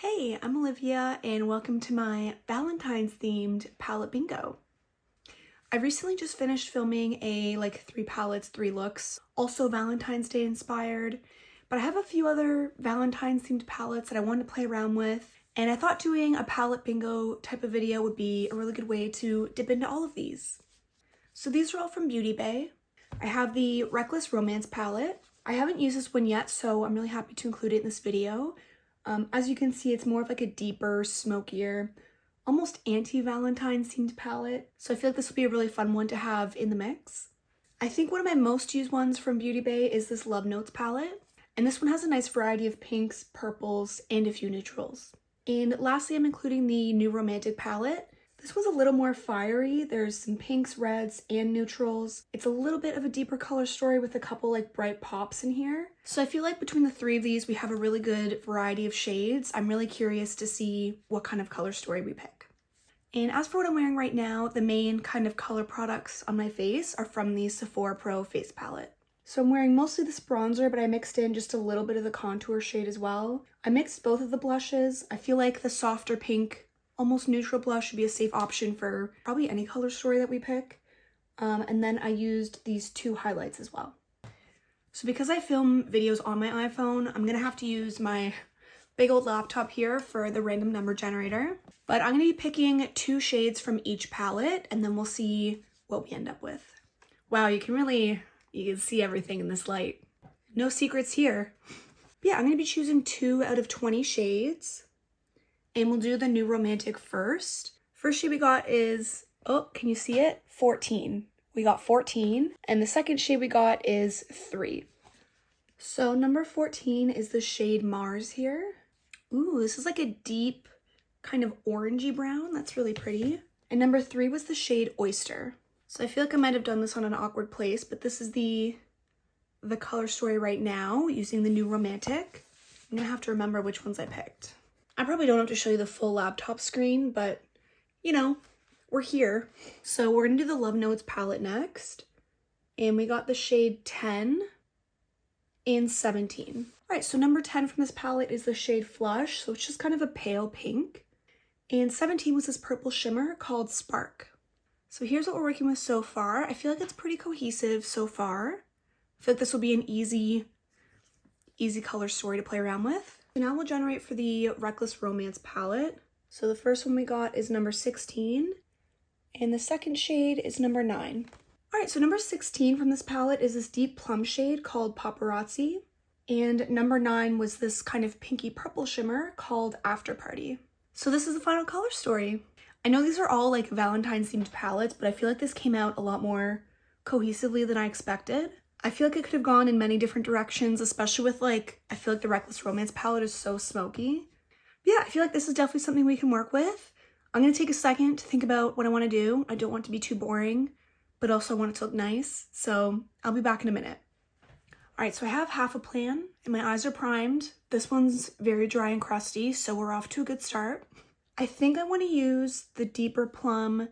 Hey, I'm Olivia and welcome to my Valentine's themed palette bingo. I recently just finished filming a 3 palettes, 3 looks, also Valentine's Day inspired, but I have a few other Valentine's themed palettes that I wanted to play around with, and I thought doing a palette bingo type of video would be a really good way to dip into all of these. So these are all from BeautyBay. I have the Reckless Romance palette. I haven't used this one yet, so I'm really happy to include it in this video. As you can see, it's more of like a deeper, smokier, almost anti-Valentine's themed palette. So I feel like this will be a really fun one to have in the mix. I think one of my most used ones from BeautyBay is this Love Notes palette. And this one has a nice variety of pinks, purples, and a few neutrals. And lastly, I'm including the New Romantic palette. This one's a little more fiery. There's some pinks, reds, and neutrals. It's a little bit of a deeper color story with a couple bright pops in here. So I feel like between the 3 of these, we have a really good variety of shades. I'm really curious to see what kind of color story we pick. And as for what I'm wearing right now, the main kind of color products on my face are from the Sephora Pro face palette. So I'm wearing mostly this bronzer, but I mixed in just a little bit of the contour shade as well. I mixed both of the blushes. I feel like the softer pink, almost neutral blush should be a safe option for probably any color story that we pick. And then I used these 2 highlights as well. So because I film videos on my iPhone, I'm gonna have to use my big old laptop here for the random number generator. But I'm gonna be picking 2 shades from each palette, and then we'll see what we end up with. Wow, you can see everything in this light. No secrets here. But yeah, I'm gonna be choosing 2 out of 20 shades. And we'll do the New Romantic first. First shade we got is, oh, can you see it? 14. We got 14. And the second shade we got is 3. So number 14 is the shade Mars here. Ooh, this is like a deep kind of orangey brown. That's really pretty. And number 3 was the shade Oyster. So I feel like I might have done this on an awkward place, but this is the color story right now using the New Romantic. I'm gonna have to remember which ones I picked. I probably don't have to show you the full laptop screen, but you know, we're here. So we're gonna do the Love Notes palette next. And we got the shade 10 and 17. All right, so number 10 from this palette is the shade Flush. So it's just kind of a pale pink. And 17 was this purple shimmer called Spark. So here's what we're working with so far. I feel like it's pretty cohesive so far. I feel like this will be an easy color story to play around with. So now we'll generate for the Reckless Romance palette. So the first one we got is number 16, and the second shade is number 9. All right, so number 16 from this palette is this deep plum shade called Paparazzi, and number 9 was this kind of pinky purple shimmer called After Party. So this is the final color story. I know these are all Valentine's themed palettes, but I feel like this came out a lot more cohesively than I expected. I feel like it could have gone in many different directions, especially with I feel like the Reckless Romance palette is so smoky. But yeah, I feel like this is definitely something we can work with. I'm going to take a second to think about what I want to do. I don't want it to be too boring, but also I want it to look nice. So I'll be back in a minute. All right, so I have half a plan and my eyes are primed. This one's very dry and crusty, so we're off to a good start. I think I want to use the deeper plum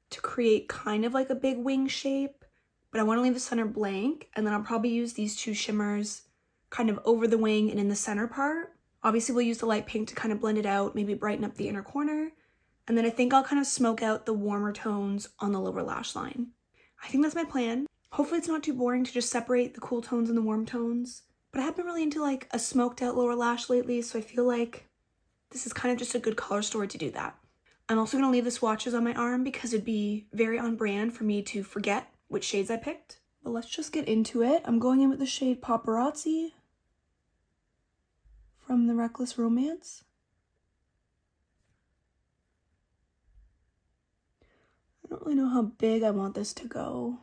to create kind of like a big wing shape, but I want to leave the center blank, and then I'll probably use these 2 shimmers kind of over the wing and in the center part. Obviously, we'll use the light pink to kind of blend it out, maybe brighten up the inner corner, and then I think I'll kind of smoke out the warmer tones on the lower lash line. I think that's my plan. Hopefully it's not too boring to just separate the cool tones and the warm tones, but I have been really into a smoked out lower lash lately, so I feel like this is kind of just a good color story to do that. I'm also going to leave the swatches on my arm because it'd be very on brand for me to forget which shades I picked. But let's just get into it. I'm going in with the shade Paparazzi from the Reckless Romance. I don't really know how big I want this to go.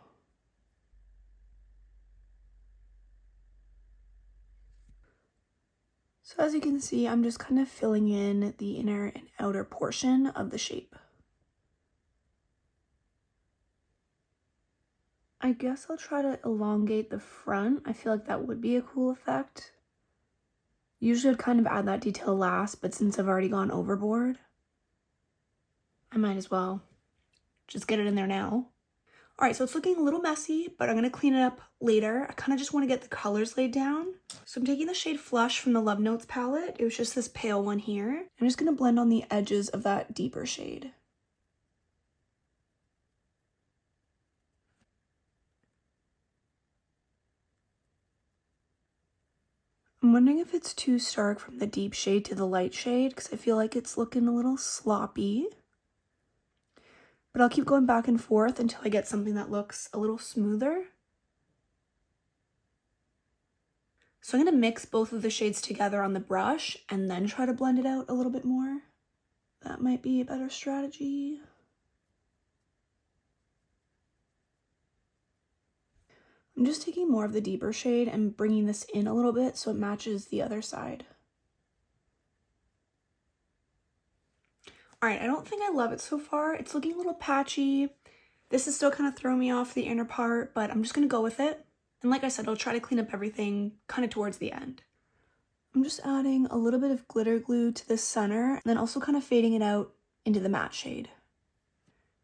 So as you can see, I'm just kind of filling in the inner and outer portion of the shape. I guess I'll try to elongate the front. I feel like that would be a cool effect. Usually I'd kind of add that detail last, but since I've already gone overboard, I might as well just get it in there now. All right, so it's looking a little messy, but I'm gonna clean it up later. I kind of just want to get the colors laid down. So I'm taking the shade Flush from the Love Notes palette. It was just this pale one here. I'm just gonna blend on the edges of that deeper shade. I'm wondering if it's too stark from the deep shade to the light shade, because I feel like it's looking a little sloppy. But I'll keep going back and forth until I get something that looks a little smoother. So I'm going to mix both of the shades together on the brush and then try to blend it out a little bit more. That might be a better strategy. I'm just taking more of the deeper shade and bringing this in a little bit so it matches the other side. All right, I don't think I love it so far. It's looking a little patchy. This is still kind of throwing me off the inner part, but I'm just gonna go with it. And like I said, I'll try to clean up everything kind of towards the end. I'm just adding a little bit of glitter glue to the center and then also kind of fading it out into the matte shade.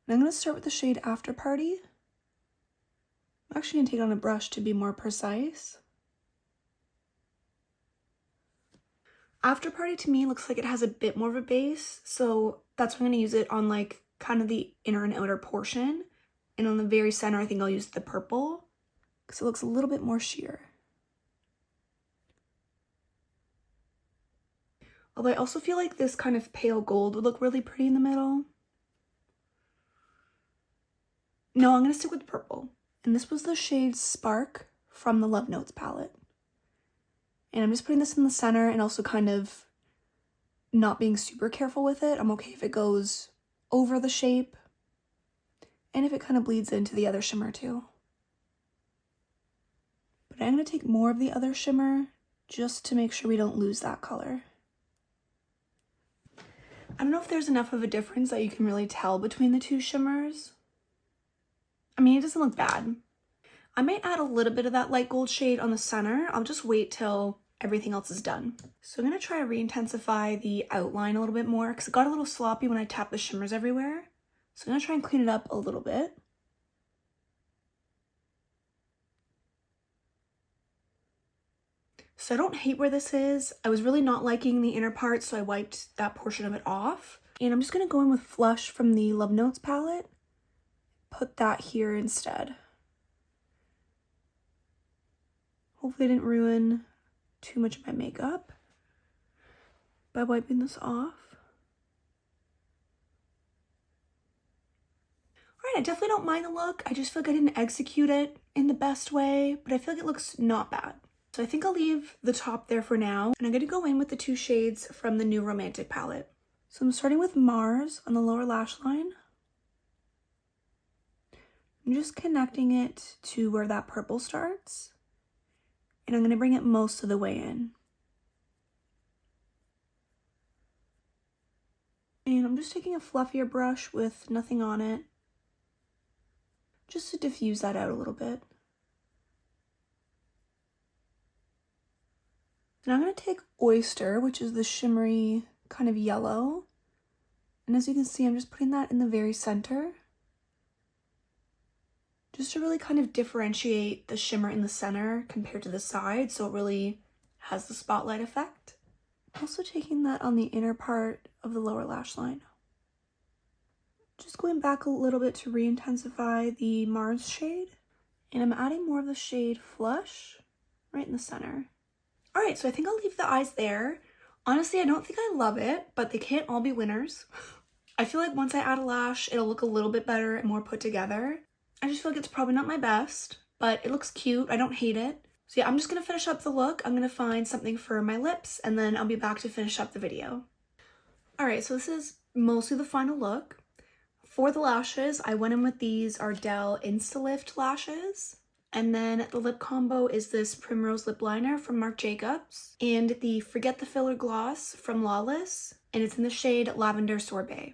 And I'm gonna start with the shade After Party. I'm actually gonna take it on a brush to be more precise. After Party to me looks like it has a bit more of a base, so that's why I'm going to use it on like kind of the inner and outer portion. And on the very center, I think I'll use the purple because it looks a little bit more sheer. Although I also feel like this kind of pale gold would look really pretty in the middle. No, I'm going to stick with purple. And this was the shade Spark from the Love Notes palette. And I'm just putting this in the center and also kind of not being super careful with it. I'm okay if it goes over the shape and if it kind of bleeds into the other shimmer too. But I'm going to take more of the other shimmer just to make sure we don't lose that color. I don't know if there's enough of a difference that you can really tell between the two shimmers. I mean, it doesn't look bad. I might add a little bit of that light gold shade on the center. I'll just wait till everything else is done. So I'm going to try to re-intensify the outline a little bit more because it got a little sloppy when I tapped the shimmers everywhere. So I'm going to try and clean it up a little bit. So I don't hate where this is. I was really not liking the inner part, so I wiped that portion of it off. And I'm just going to go in with Flush from the Love Notes palette. Put that here instead. Hopefully I didn't ruin too much of my makeup by wiping this off. Alright, I definitely don't mind the look. I just feel like I didn't execute it in the best way, but I feel like it looks not bad. So I think I'll leave the top there for now, and I'm going to go in with the two shades from the New Romantic palette. So I'm starting with Mars on the lower lash line. I'm just connecting it to where that purple starts. And I'm going to bring it most of the way in. And I'm just taking a fluffier brush with nothing on it, just to diffuse that out a little bit. And I'm going to take Oyster, which is the shimmery kind of yellow. And as you can see, I'm just putting that in the very center, just to really kind of differentiate the shimmer in the center compared to the side, so it really has the spotlight effect. Also taking that on the inner part of the lower lash line. Just going back a little bit to re-intensify the Mars shade. And I'm adding more of the shade Flush right in the center. Alright, so I think I'll leave the eyes there. Honestly, I don't think I love it, but they can't all be winners. I feel like once I add a lash, it'll look a little bit better and more put together. I just feel like it's probably not my best, but it looks cute. I don't hate it. So yeah, I'm just going to finish up the look. I'm going to find something for my lips, and then I'll be back to finish up the video. Alright, so this is mostly the final look. For the lashes, I went in with these Ardell Instalift lashes. And then the lip combo is this Primrose lip liner from Marc Jacobs and the Forget the Filler gloss from Lawless, and it's in the shade Lavender Sorbet.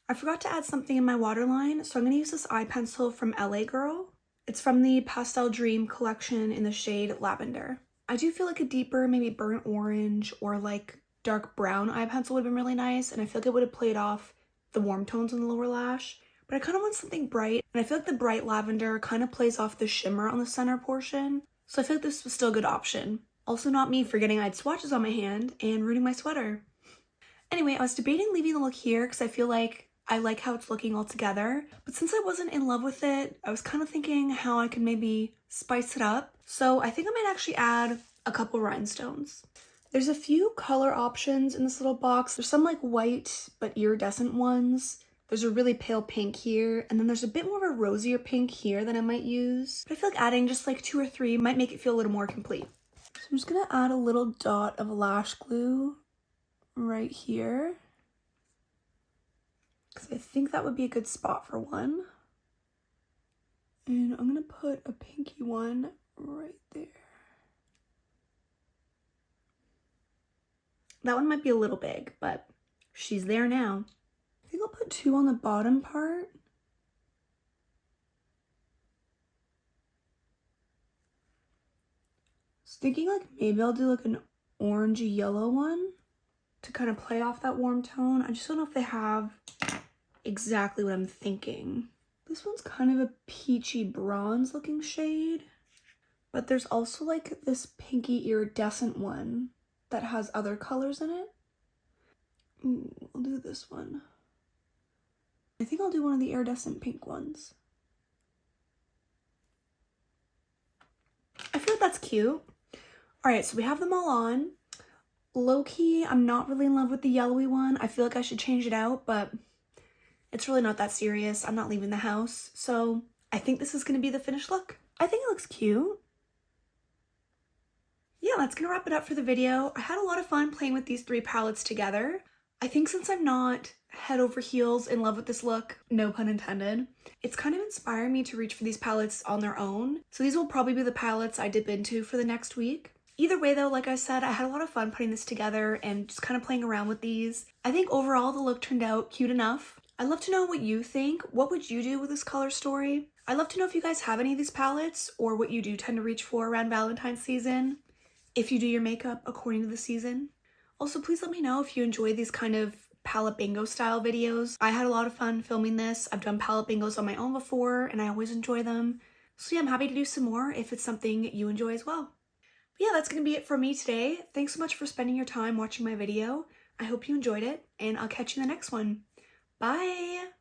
I forgot to add something in my waterline, so I'm going to use this eye pencil from LA Girl. It's from the Pastel Dream collection in the shade Lavender. I do feel like a deeper, maybe burnt orange or like dark brown eye pencil would have been really nice, and I feel like it would have played off the warm tones in the lower lash. but I kind of want something bright, and I feel like the bright lavender kind of plays off the shimmer on the center portion, so I feel like this was still a good option. Also not me forgetting I had swatches on my hand and ruining my sweater. Anyway, I was debating leaving the look here because I feel like I like how it's looking all together, but since I wasn't in love with it, I was kind of thinking how I could maybe spice it up. So I think I might actually add a couple rhinestones. There's a few color options in this little box. There's some like white but iridescent ones. There's a really pale pink here, and then there's a bit more of a rosier pink here that I might use. But I feel like adding just like 2 or 3 might make it feel a little more complete. So I'm just gonna add a little dot of lash glue right here, because I think that would be a good spot for one. And I'm gonna put a pinky one right there. That one might be a little big, but she's there now. I think I'll put 2 on the bottom part. I was thinking like maybe I'll do like an orangey yellow one to kind of play off that warm tone. I just don't know if they have exactly what I'm thinking. This one's kind of a peachy bronze looking shade, but there's also like this pinky iridescent one that has other colors in it. Ooh, I'll do this one. I think I'll do one of the iridescent pink ones. I feel like that's cute. All right, so we have them all on. Low-key, I'm not really in love with the yellowy one. I feel like I should change it out, but it's really not that serious. I'm not leaving the house, so I think this is gonna be the finished look. I think it looks cute. Yeah, that's gonna wrap it up for the video. I had a lot of fun playing with these 3 palettes together. I think since I'm not head over heels in love with this look, no pun intended, it's kind of inspired me to reach for these palettes on their own. So these will probably be the palettes I dip into for the next week. Either way though, like I said, I had a lot of fun putting this together and just kind of playing around with these. I think overall the look turned out cute enough. I'd love to know what you think. What would you do with this color story? I'd love to know if you guys have any of these palettes or what you do tend to reach for around Valentine's season, if you do your makeup according to the season. Also, please let me know if you enjoy these kind of palette bingo style videos. I had a lot of fun filming this. I've done palette bingos on my own before and I always enjoy them. So yeah, I'm happy to do some more if it's something you enjoy as well. But yeah, that's gonna be it for me today. Thanks so much for spending your time watching my video. I hope you enjoyed it and I'll catch you in the next one. Bye!